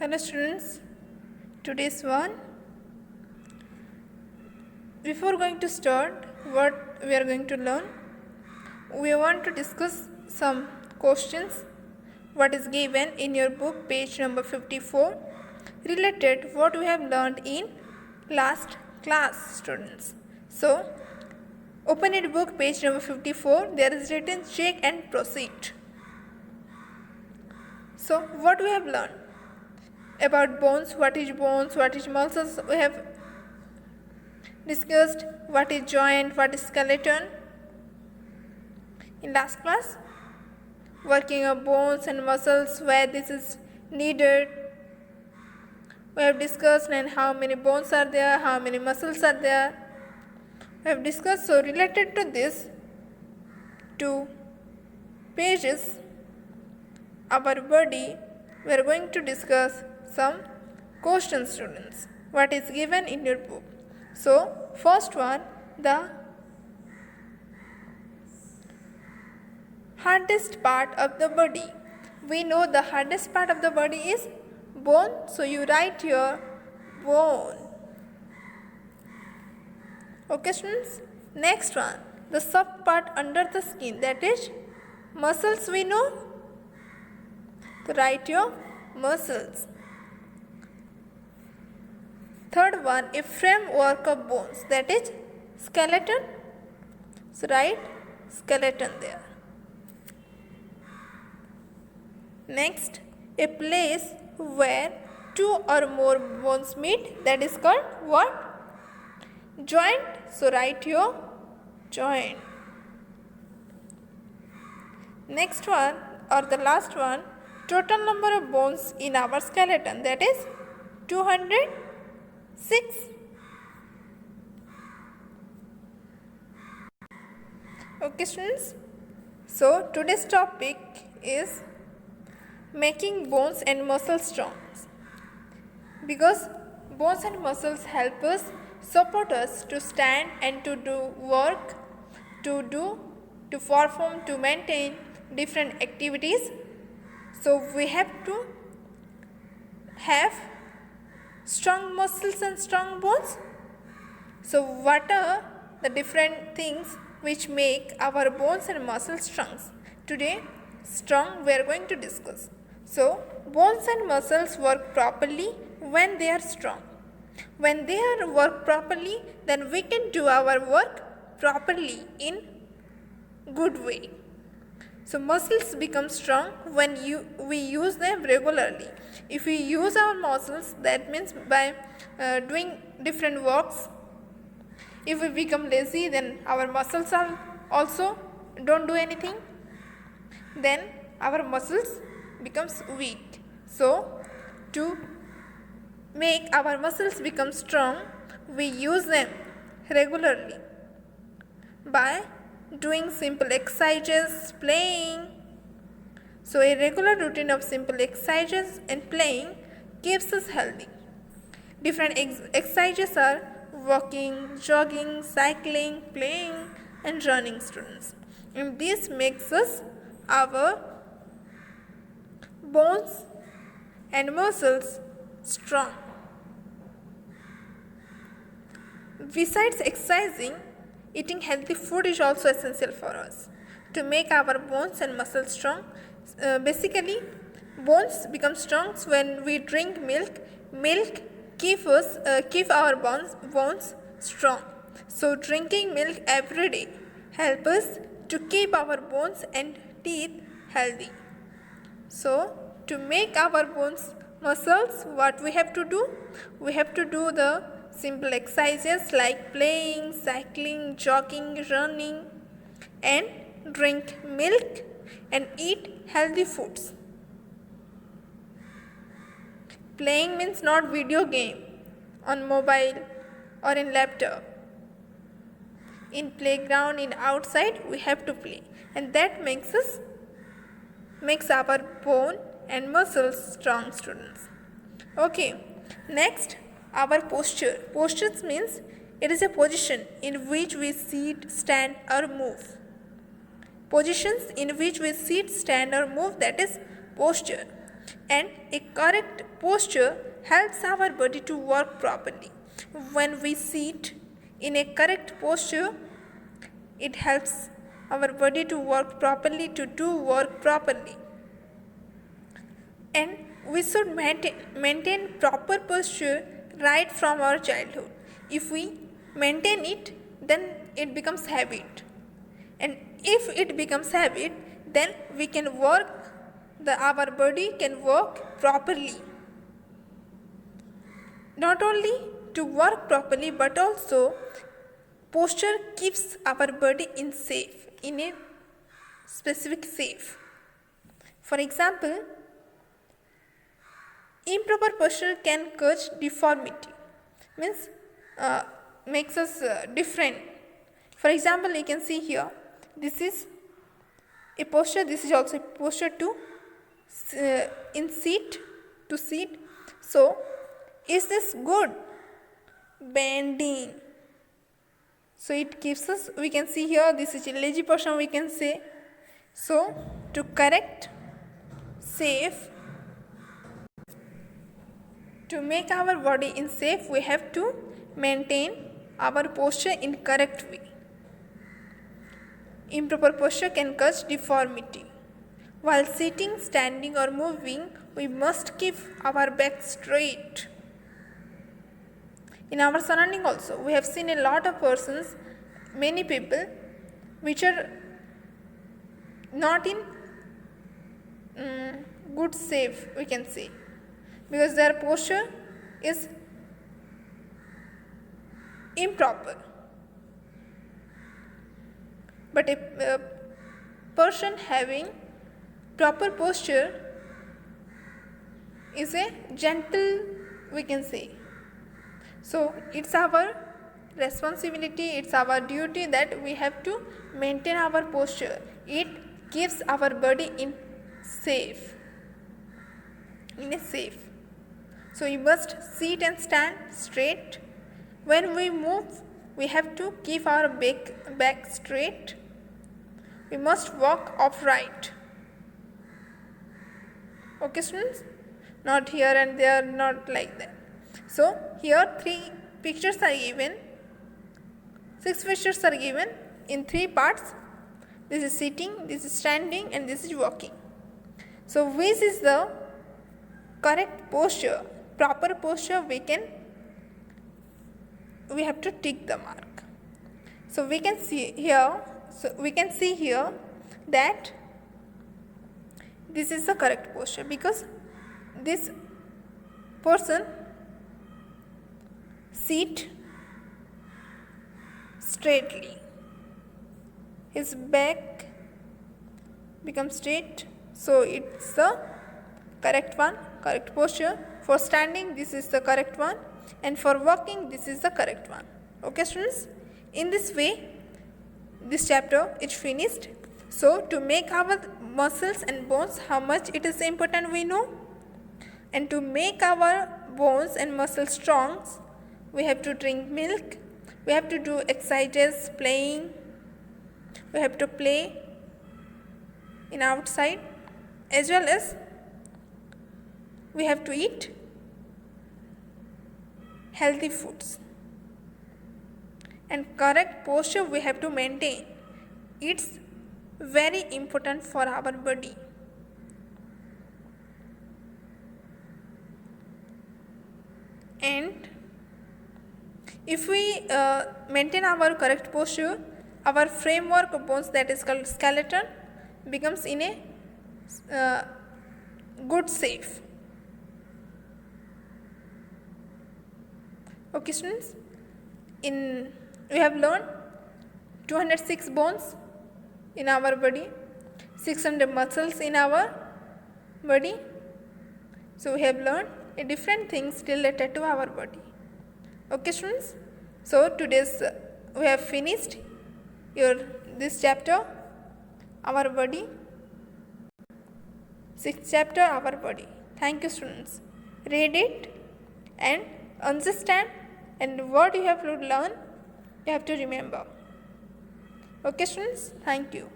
Hello students, today's one. Before going to start what we are going to learn, we want to discuss some questions what is given in your book page number 54 related what we have learned in last class students. So open your book page number 54, there is written check and proceed. So what we have learned about bones, what is muscles, we have discussed what is joint, what is skeleton in last class, working of bones and muscles, where this is needed. We have discussed and how many bones are there, how many muscles are there. We have discussed. So related to this two pages, our body, we are going to discuss some questions students what is given in your book. So first one, the hardest part of the body. We know the hardest part of the body is bone, so you write here bone. Okay students, next one, the soft part under the skin, that is muscles. We know, so write your muscles. Third one, a framework of bones, that is skeleton, so write skeleton there. Next, a place where two or more bones meet, that is called what? Joint, so write your joint. Next one, or the last one, total number of bones in our skeleton, that is 206. Okay students, so today's topic is making bones and muscles strong, because bones and muscles help us, support us to stand and to do work, to perform, to maintain different activities. So we have to have strong muscles and strong bones. So what are the different things which make our bones and muscles strong? Today strong we are going to discuss. So bones and muscles work properly when they are strong. When they are work properly, then we can do our work properly in good way. So muscles become strong when we use them regularly. If we use our muscles, that means by doing different works. If we become lazy, then our muscles are also don't do anything. Then our muscles becomes weak. So to make our muscles become strong, we use them regularly by doing simple exercises, playing. So a regular routine of simple exercises and playing keeps us healthy. Different exercises are walking, jogging, cycling, playing and running students. And this makes us our bones and muscles strong. Besides exercising, eating healthy food is also essential for us to make our bones and muscles strong. Basically, bones become strong when we drink milk. Milk keep our bones strong. So drinking milk every day help us to keep our bones and teeth healthy. So to make our bones, muscles, what we have to do? We have to do the simple exercises like playing, cycling, jogging, running, and drink milk and eat healthy foods. Playing means not video game on mobile or in laptop. In playground, in outside, we have to play, and that makes our bone and muscles strong students. Okay, next, our posture. Postures means it is a position in which we sit, stand or move. Positions in which we sit, stand or move, that is posture. and a correct posture helps our body to work properly. When we sit in a correct posture, it helps our body to work properly, to do work properly. And we should maintain proper posture right from our childhood. If we maintain it, then it becomes habit. And if it becomes habit, then we can work, our body can work properly. Not only to work properly, but also posture keeps our body in a specific safe. For example, improper posture can cause deformity, means makes us different. For example, you can see here, this is a posture, this is also a posture to sit. So, is this good? Bending. So, it gives us, we can see here, this is a lazy posture, we can say. So, to correct, safe, to make our body in safe, we have to maintain our posture in correct way. Improper posture can cause deformity. While sitting, standing or moving, we must keep our back straight. In our surrounding also, we have seen a lot of persons, many people, which are not in good safe, we can say, because their posture is improper. But a person having proper posture is a gentle, we can say. So, it's our responsibility, it's our duty that we have to maintain our posture. It keeps our body in a safe. So, you must sit and stand straight. When we move, we have to keep our back straight. We must walk upright. Okay, students? Not here and there, not like that. So, here 3 pictures are given. 6 pictures are given in 3 parts. This is sitting, this is standing, and this is walking. So, which is the correct posture, proper posture, we have to tick the mark. So, we can see here, that this is the correct posture, because this person sit straightly, his back becomes straight, so it's the correct posture. For standing, this is the correct one, and for walking, this is the correct one. Okay, students? In this way, this chapter is finished. So, to make our muscles and bones, how much it is important we know, and to make our bones and muscles strong, we have to drink milk, we have to do exercises, playing, we have to play in outside, as well as we have to eat healthy foods, and correct posture we have to maintain. It's very important for our body. And if we maintain our correct posture, our framework of bones, that is called skeleton, becomes in a good safe. Okay, students, we have learned 206 bones in our body, 600 muscles in our body. So, we have learned different things related to our body. Okay, students. So, today's we have finished this chapter, our body, 6th chapter, our body. Thank you, students. Read it and understand, and what you have to learn, you have to remember. Okay, students. Thank you.